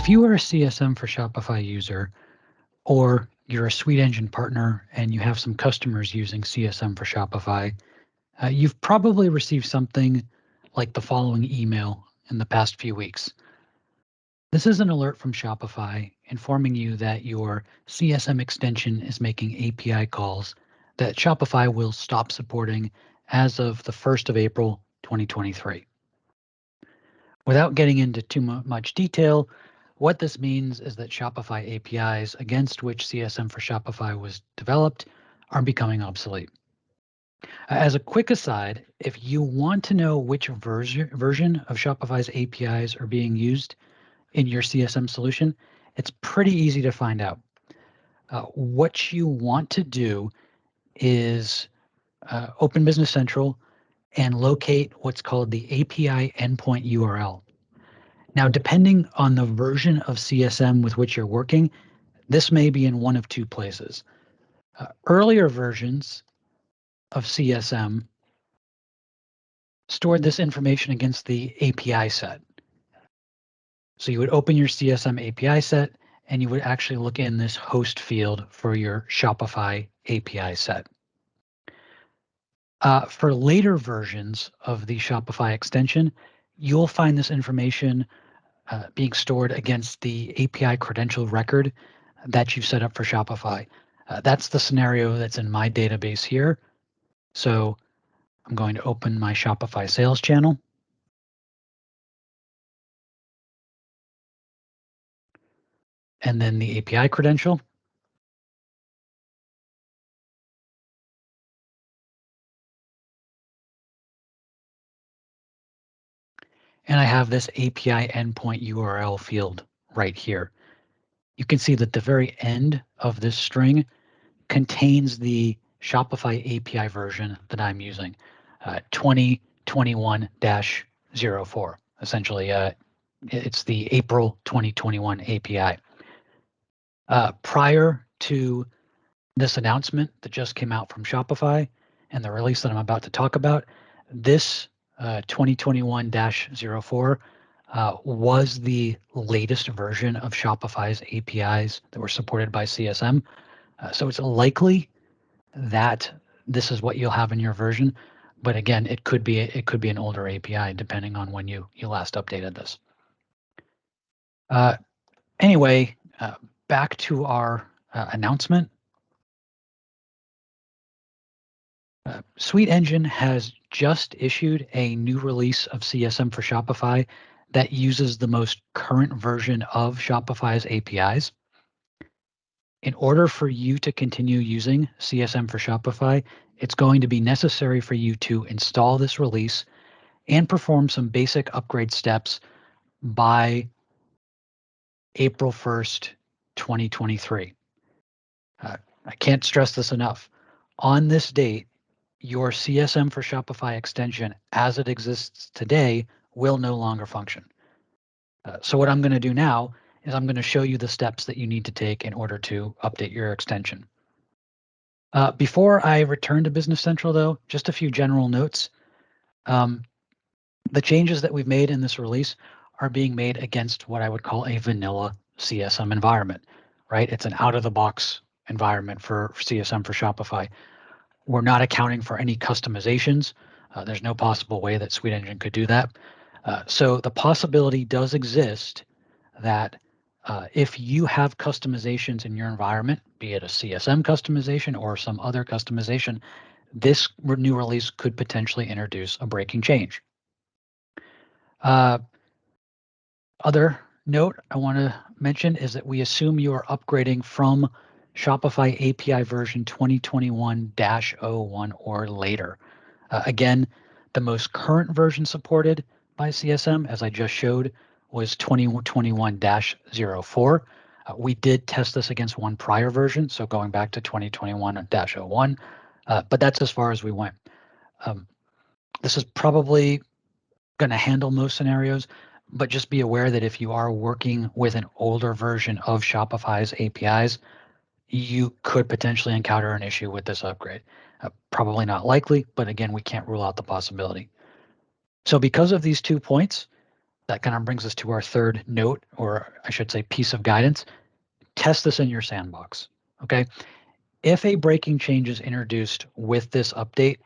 If you are a CSM for Shopify user, or you're a Suite Engine partner and you have some customers using CSM for Shopify, you've probably received something like the following email in the past few weeks. This is an alert from Shopify informing you that your CSM extension is making API calls that Shopify will stop supporting as of the 1st of April, 2023. Without getting into too much detail, what this means is that Shopify APIs against which CSM for Shopify was developed are becoming obsolete. As a quick aside, if you want to know which version of Shopify's APIs are being used in your CSM solution, it's pretty easy to find out. What you want to do is open Business Central and locate what's called the API endpoint URL. Now, depending on the version of CSM with which you're working, this may be in one of two places. Earlier versions of CSM stored this information against the API set. So you would open your CSM API set and you would actually look in this host field for your Shopify API set. For later versions of the Shopify extension, you'll find this information being stored against the API credential record that you've set up for Shopify. That's the scenario that's in my database here. So I'm going to open my Shopify sales channel. And then the API credential. And I have this API endpoint URL field right here. You can see that the very end of this string contains the Shopify API version that I'm using, 2021-04. Essentially, it's the April 2021 API. Prior to this announcement that just came out from Shopify and the release that I'm about to talk about, this 2021-04 was the latest version of Shopify's APIs that were supported by CSM. So it's likely that this is what you'll have in your version, but again, it could be an older API depending on when you last updated this. Anyway, back to our announcement. Suite Engine has just issued a new release of CSM for Shopify that uses the most current version of Shopify's APIs. In order for you to continue using CSM for Shopify, it's going to be necessary for you to install this release and perform some basic upgrade steps by April 1st, 2023. I can't stress this enough. On this date, your CSM for Shopify extension as it exists today will no longer function. So what I'm going to do now is I'm going to show you the steps that you need to take in order to update your extension. Before I return to Business Central, though, just a few general notes. The changes that we've made in this release are being made against what I would call a vanilla CSM environment, right? It's an out-of-the-box environment for CSM for Shopify. We're not accounting for any customizations. There's no possible way that Suite Engine could do that. So the possibility does exist that if you have customizations in your environment, be it a CSM customization or some other customization, this new release could potentially introduce a breaking change. Other note I want to mention is that we assume you are upgrading from Shopify API version 2021-01 or later. Again, the most current version supported by CSM, as I just showed, was 2021-04. We did test this against one prior version, so going back to 2021-01, but that's as far as we went. This is probably going to handle most scenarios, but just be aware that if you are working with an older version of Shopify's APIs, you could potentially encounter an issue with this upgrade. Probably not likely, but again, we can't rule out the possibility. So because of these 2 points, that kind of brings us to our third note, or I should say piece of guidance. Test this in your sandbox, okay? If a breaking change is introduced with this update,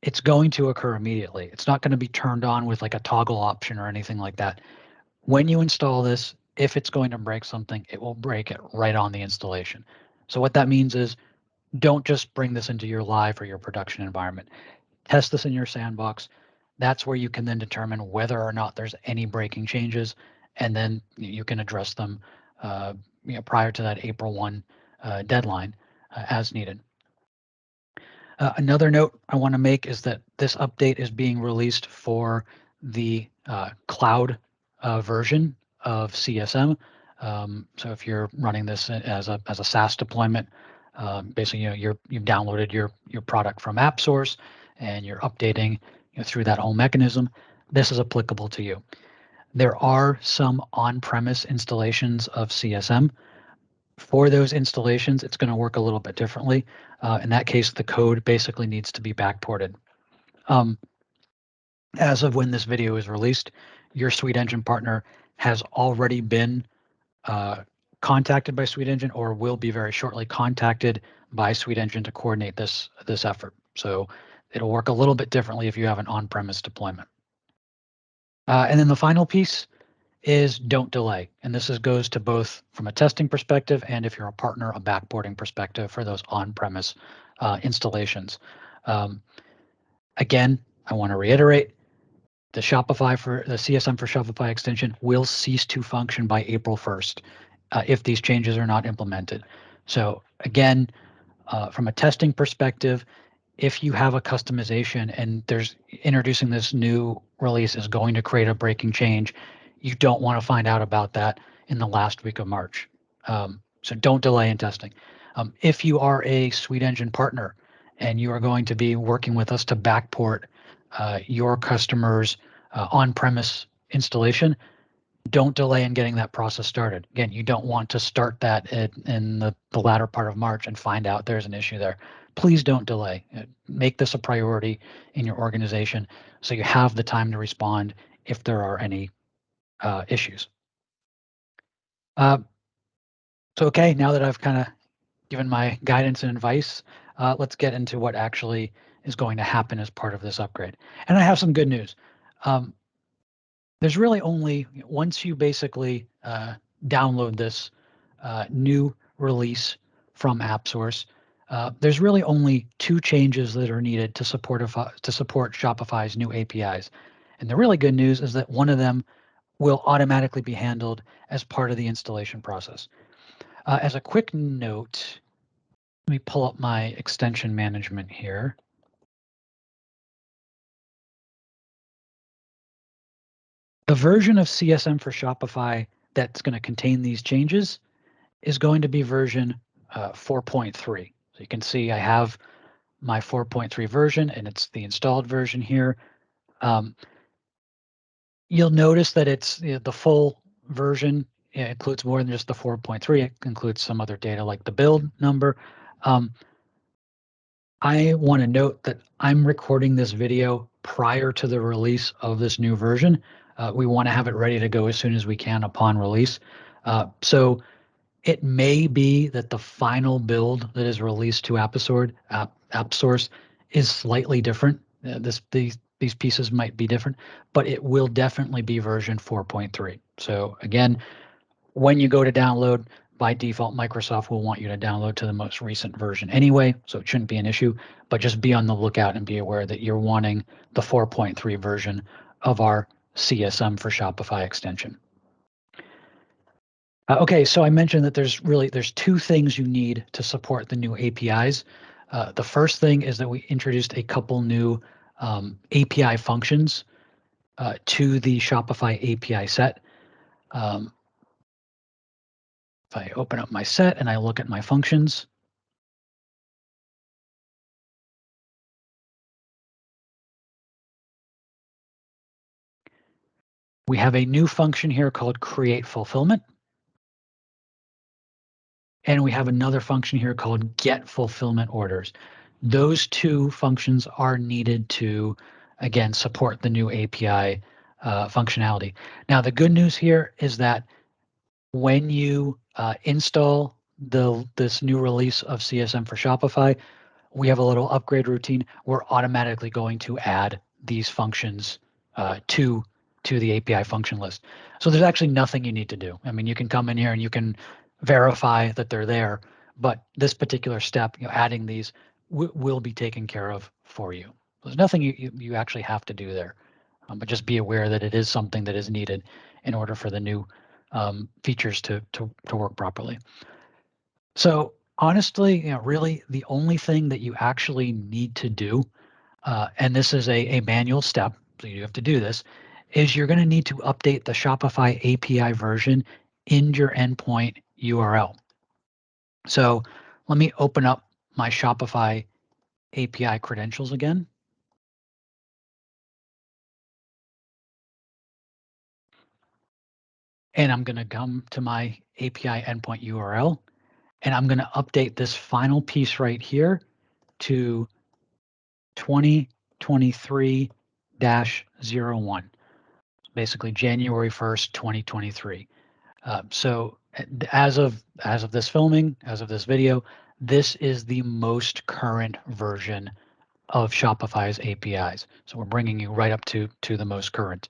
it's going to occur immediately. It's not going to be turned on with like a toggle option or anything like that. When you install this, if it's going to break something, it will break it right on the installation. So what that means is don't just bring this into your live or your production environment. Test this in your sandbox. That's where you can then determine whether or not there's any breaking changes, and then you can address them prior to that April 1 deadline as needed. Another note I want to make is that this update is being released for the cloud version of CSM. So if you're running this as a SaaS deployment, basically you've downloaded your product from AppSource and you're updating through that whole mechanism. This is applicable to you. There are some on-premise installations of CSM. For those installations, it's going to work a little bit differently. In that case, the code basically needs to be backported. As of when this video is released, your Suite Engine partner has already been contacted by Suite Engine or will be very shortly contacted by Suite Engine to coordinate this effort. So it'll work a little bit differently if you have an on-premise deployment. And then the final piece is don't delay. And this goes to both from a testing perspective and if you're a partner, a backporting perspective for those on-premise installations. Again, I want to reiterate, the CSM for Shopify extension will cease to function by April 1st if these changes are not implemented. So again, from a testing perspective, if you have a customization and there's introducing this new release is going to create a breaking change, you don't want to find out about that in the last week of March. So don't delay in testing. If you are a Suite Engine partner and you are going to be working with us to backport your customers' on-premise installation, don't delay in getting that process started. Again, you don't want to start that in the latter part of March and find out there's an issue there. Please don't delay. Make this a priority in your organization so you have the time to respond if there are any issues. So, okay, now that I've kind of given my guidance and advice, let's get into what actually is going to happen as part of this upgrade. And I have some good news. There's really only, once you basically download this new release from AppSource, there's really only two changes that are needed to support Shopify's new APIs. And the really good news is that one of them will automatically be handled as part of the installation process. As a quick note, let me pull up my extension management here. The version of CSM for Shopify that's going to contain these changes is going to be version 4.3. So you can see I have my 4.3 version and it's the installed version here. You'll notice that it's the full version. It includes more than just the 4.3. It includes some other data like the build number. I want to note that I'm recording this video prior to the release of this new version. We want to have it ready to go as soon as we can upon release. So it may be that the final build that is released to AppSource is slightly different. These pieces might be different, but it will definitely be version 4.3. So again, when you go to download, by default, Microsoft will want you to download to the most recent version anyway, so it shouldn't be an issue, but just be on the lookout and be aware that you're wanting the 4.3 version of our CSM for Shopify extension. Okay, so I mentioned that there's two things you need to support the new APIs. The first thing is that we introduced a couple new API functions to the Shopify API set. If I open up my set and I look at my functions, we have a new function here called create fulfillment. And we have another function here called get fulfillment orders. Those two functions are needed to, again, support the new API functionality. Now, the good news here is that when you install this new release of CSM for Shopify, we have a little upgrade routine. We're automatically going to add these functions to the API function list. So there's actually nothing you need to do. I mean, you can come in here and you can verify that they're there, but this particular step, adding these will be taken care of for you. There's nothing you actually have to do there, but just be aware that it is something that is needed in order for the new features to work properly. So honestly, really the only thing that you actually need to do, and this is a manual step, so you have to do this, is you're going to need to update the Shopify API version in your endpoint URL. So let me open up my Shopify API credentials again. And I'm going to come to my API endpoint URL, and I'm going to update this final piece right here to 2023-01, basically January 1st, 2023. So as of this filming, as of this video, this is the most current version of Shopify's APIs. So we're bringing you right up to the most current.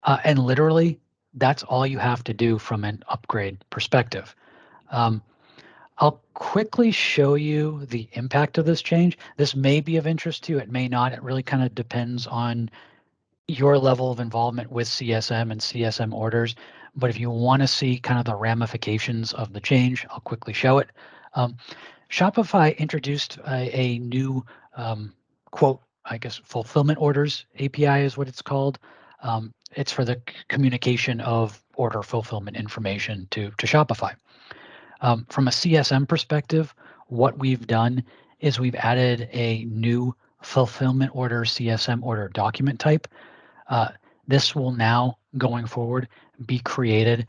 And literally, that's all you have to do from an upgrade perspective. I'll quickly show you the impact of this change. This may be of interest to you. It may not. It really kind of depends on your level of involvement with CSM and CSM orders. But if you want to see kind of the ramifications of the change, I'll quickly show it. Shopify introduced a new quote, I guess, fulfillment orders API is what it's called. It's for the communication of order fulfillment information to Shopify. From a CSM perspective, what we've done is we've added a new fulfillment order CSM order document type. This will now, going forward, be created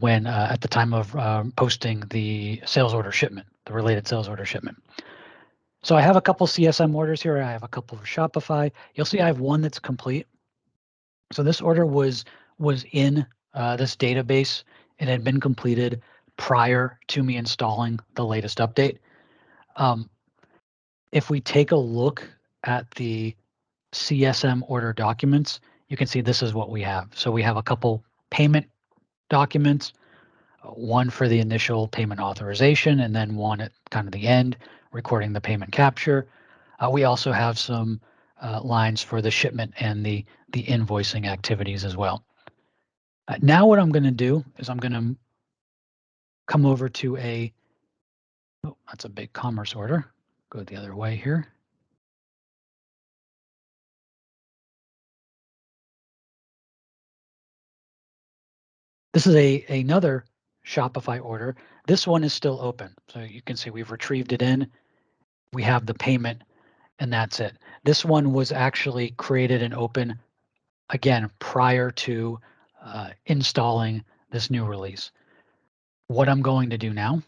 when at the time of posting the sales order shipment, the related sales order shipment. So I have a couple CSM orders here. I have a couple for Shopify. You'll see I have one that's complete. So this order was in this database. It had been completed prior to me installing the latest update. If we take a look at the CSM order documents, you can see this is what we have. So we have a couple payment documents, one for the initial payment authorization, and then one at kind of the end, recording the payment capture. We also have some lines for the shipment and the invoicing activities as well. Now what I'm going to do is I'm going to come over to oh, that's a big commerce order. Go the other way here. This is another Shopify order. This one is still open. So you can see we've retrieved it in. We have the payment, and that's it. This one was actually created and open, again, prior to installing this new release. What I'm going to do now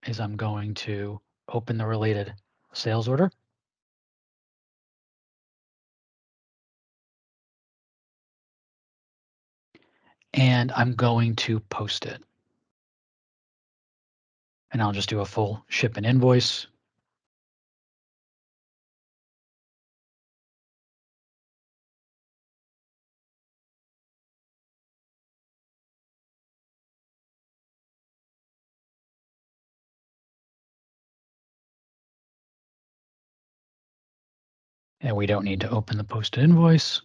is I'm going to open the related sales order. And I'm going to post it. And I'll just do a full ship and invoice. And we don't need to open the posted invoice.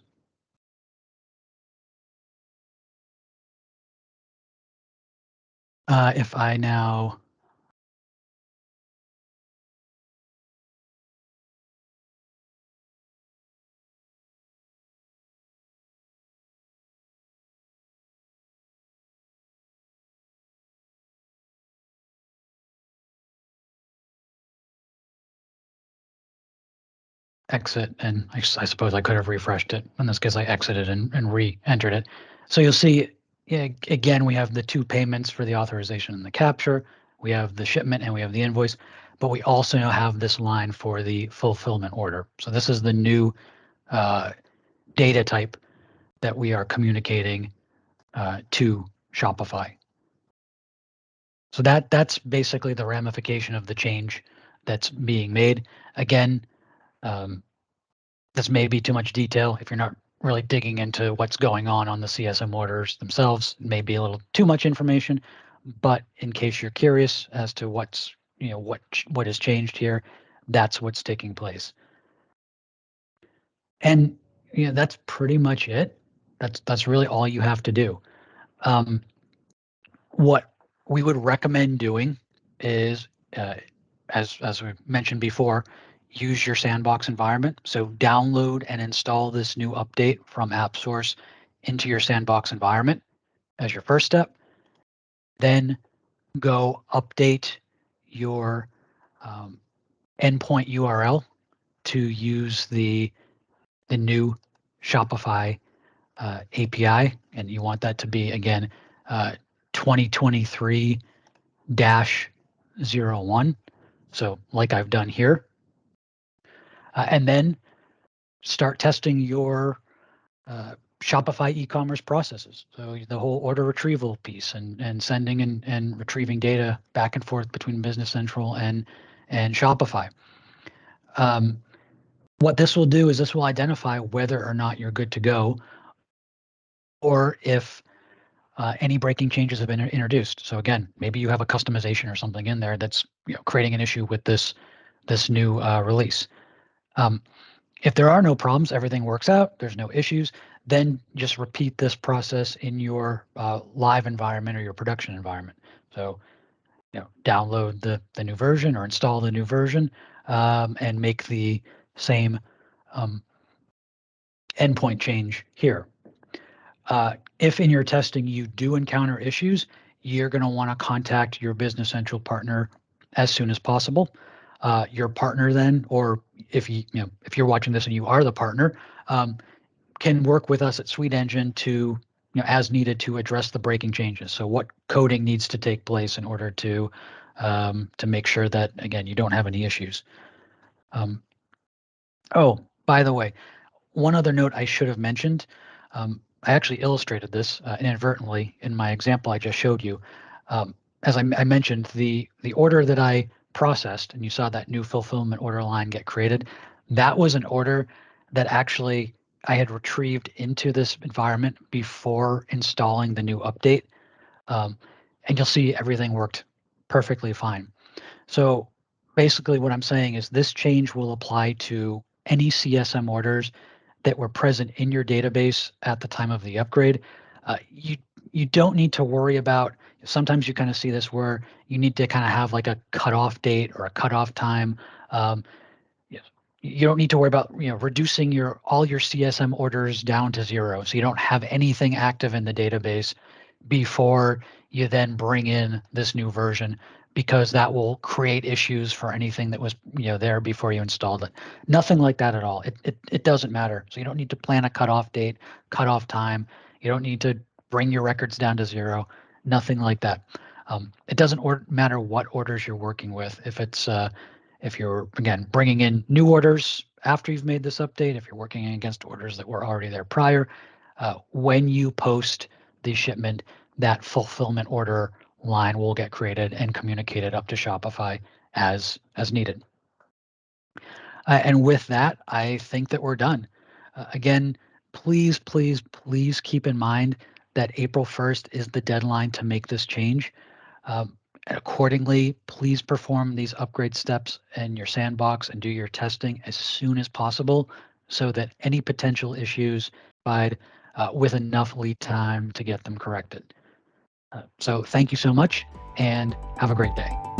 If I now exit, and I suppose I could have refreshed it. In this case, I exited and re-entered it. So you'll see, again, we have the two payments for the authorization and the capture. We have the shipment and we have the invoice, but we also have this line for the fulfillment order. So this is the new data type that we are communicating to Shopify. So that's basically the ramification of the change that's being made. Again, this may be too much detail if you're not really digging into what's going on the CSM orders themselves. It may be a little too much information, but in case you're curious as to what has changed here, that's what's taking place. And that's pretty much it. That's really all you have to do. What we would recommend doing is, as we mentioned before, use your sandbox environment. So download and install this new update from AppSource into your sandbox environment as your first step. Then go update your endpoint URL to use the new Shopify API, and you want that to be again 2023-01. So like I've done here, and then start testing your Shopify e-commerce processes. So the whole order retrieval piece and sending and retrieving data back and forth between Business Central and Shopify. What this will do is this will identify whether or not you're good to go, or if any breaking changes have been introduced. So again, maybe you have a customization or something in there that's creating an issue with this new release. If there are no problems, everything works out, there's no issues, then just repeat this process in your live environment or your production environment. So download the new version or install the new version, and make the same endpoint change here. If in your testing you do encounter issues, you're going to want to contact your Business Central partner as soon as possible. Your partner then, or if you're watching this and you are the partner, can work with us at Suite Engine to as needed to address the breaking changes. So what coding needs to take place in order to make sure that again you don't have any issues. Oh, by the way, one other note I should have mentioned. I actually illustrated this inadvertently in my example I just showed you. As I mentioned, the order that I processed, and you saw that new fulfillment order line get created, that was an order that actually I had retrieved into this environment before installing the new update. And you'll see everything worked perfectly fine. So basically what I'm saying is this change will apply to any CSM orders that were present in your database at the time of the upgrade. You don't need to worry about, sometimes you kind of see this where you need to kind of have like a cutoff date or a cutoff time. You don't need to worry about reducing all your CSM orders down to 0, so you don't have anything active in the database before you then bring in this new version, because that will create issues for anything that was there before you installed it. Nothing like that at all. It doesn't matter. So you don't need to plan a cutoff date, cutoff time. You don't need to bring your records down to 0. Nothing like that. It doesn't matter what orders you're working with. If you're again bringing in new orders after you've made this update, if you're working against orders that were already there prior, when you post the shipment, that fulfillment order line will get created and communicated up to Shopify as needed. And with that, I think that we're done. Again, please keep in mind that April 1st is the deadline to make this change. Accordingly, please perform these upgrade steps in your sandbox and do your testing as soon as possible so that any potential issues with enough lead time to get them corrected. So thank you so much and have a great day.